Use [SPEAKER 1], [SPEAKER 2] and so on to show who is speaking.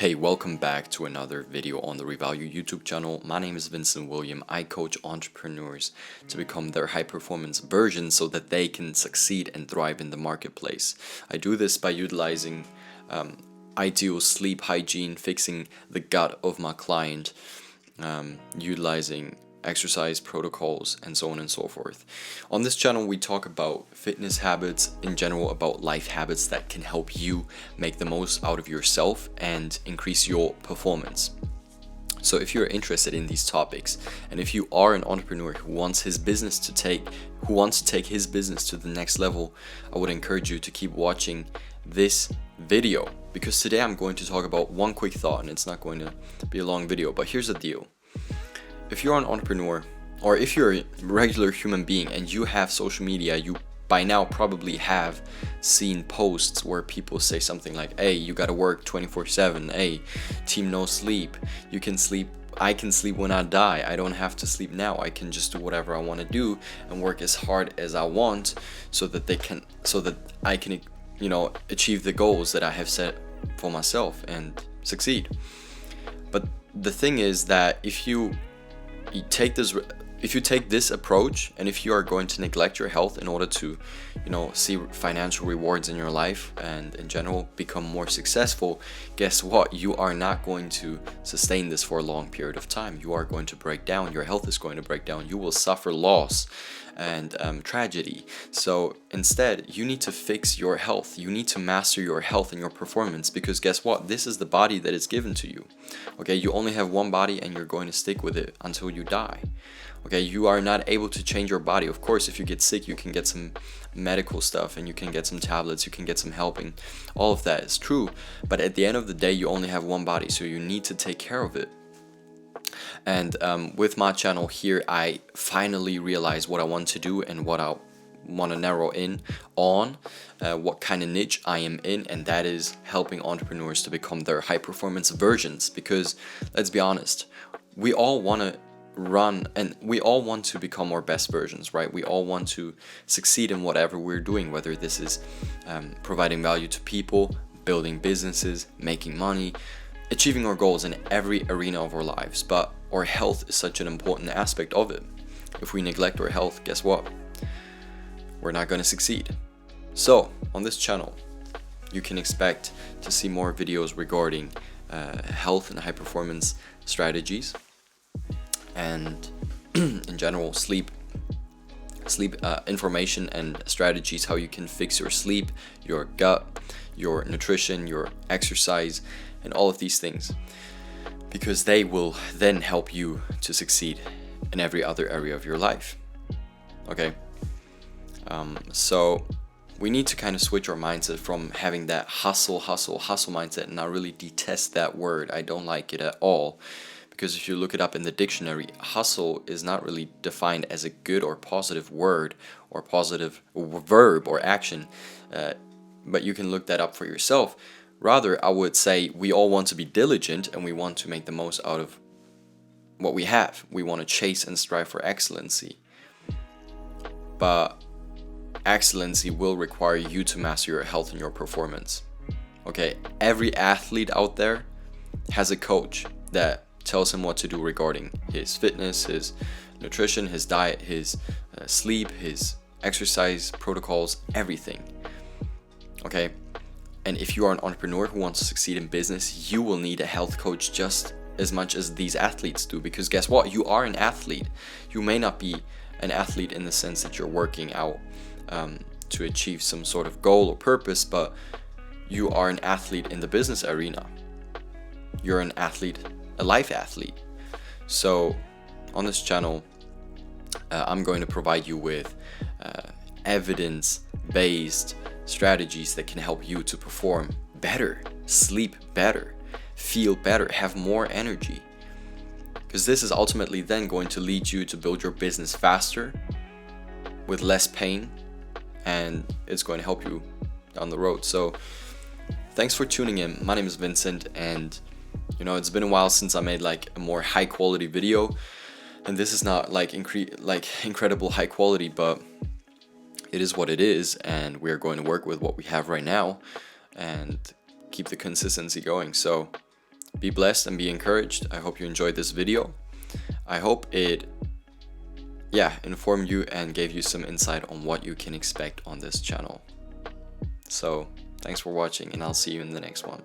[SPEAKER 1] Hey, welcome back to another video on the RVALUED YouTube channel. My name is Vincent William. I coach entrepreneurs to become their high performance version so that they can succeed and thrive in the marketplace. I do this by utilizing ideal sleep hygiene, fixing the gut of my client, utilizing exercise protocols, and so on and so forth. On this channel, we talk about fitness habits in general, about life habits that can help you make the most out of yourself and increase your performance. So if you're interested in these topics, and if you are an entrepreneur who wants to take his business to the next level, I would encourage you to keep watching this video, because today I'm going to talk about one quick thought, and it's not going to be a long video, but here's the deal. If you're an entrepreneur, or if you're a regular human being and you have social media, you by now probably have seen posts where people say something like, hey, you gotta work 24/7, hey, team no sleep, you can sleep, I can sleep when I die, I don't have to sleep now, I can just do whatever I want to do and work as hard as I want so that I can achieve the goals that I have set for myself and succeed. But the thing is that if you take this approach, and if you are going to neglect your health in order to see financial rewards in your life and in general become more successful, guess what? You are not going to sustain this for a long period of time. You are going to break down. Your health is going to break down. You will suffer loss and tragedy. So instead, you need to fix your health. You need to master your health and your performance, because guess what? This is the body that is given to you. Okay, you only have one body and you're going to stick with it until you die. Okay, you are not able to change your body. Of course, if you get sick, you can get some medical stuff and you can get some tablets, you can get some helping. All of that is true, but at the end of the day, you only have one body, so you need to take care of it. And with my channel here, I finally realized what I want to do and what I want to narrow in on, what kind of niche I am in, and that is helping entrepreneurs to become their high performance versions. Because let's be honest, we all want to run and we all want to become our best versions, right? We all want to succeed in whatever we're doing, whether this is providing value to people, building businesses, making money, achieving our goals in every arena of our lives. But our health is such an important aspect of it. If we neglect our health, guess what? We're not going to succeed. So on this channel, you can expect to see more videos regarding health and high performance strategies, and in general sleep information and strategies, how you can fix your sleep, your gut, your nutrition, your exercise, and all of these things, because they will then help you to succeed in every other area of your life. Okay, so we need to kind of switch our mindset from having that hustle mindset, and I really detest that word. I don't like it at all, because if you look it up in the dictionary, hustle is not really defined as a good or positive word or positive verb or action, but you can look that up for yourself. Rather, I would say we all want to be diligent and we want to make the most out of what we have. We want to chase and strive for excellency. But excellency will require you to master your health and your performance. Okay, every athlete out there has a coach that tells him what to do regarding his fitness, his nutrition, his diet, his sleep, his exercise protocols, everything. Okay, and if you are an entrepreneur who wants to succeed in business, you will need a health coach just as much as these athletes do, because guess what? You are an athlete. You may not be an athlete in the sense that you're working out to achieve some sort of goal or purpose, but you are an athlete in the business arena. You're an athlete, a life athlete. So on this channel, I'm going to provide you with evidence-based strategies that can help you to perform better, sleep better, feel better, have more energy, because this is ultimately then going to lead you to build your business faster with less pain, and it's going to help you down the road. So thanks for tuning in. My name is Vincent, and it's been a while since I made like a more high quality video, and this is not like incredible high quality, but it is what it is, and we are going to work with what we have right now and keep the consistency going. So Be blessed and be encouraged. I hope you enjoyed this video. I hope it informed you and gave you some insight on what you can expect on this channel. So thanks for watching, and I'll see you in the next one.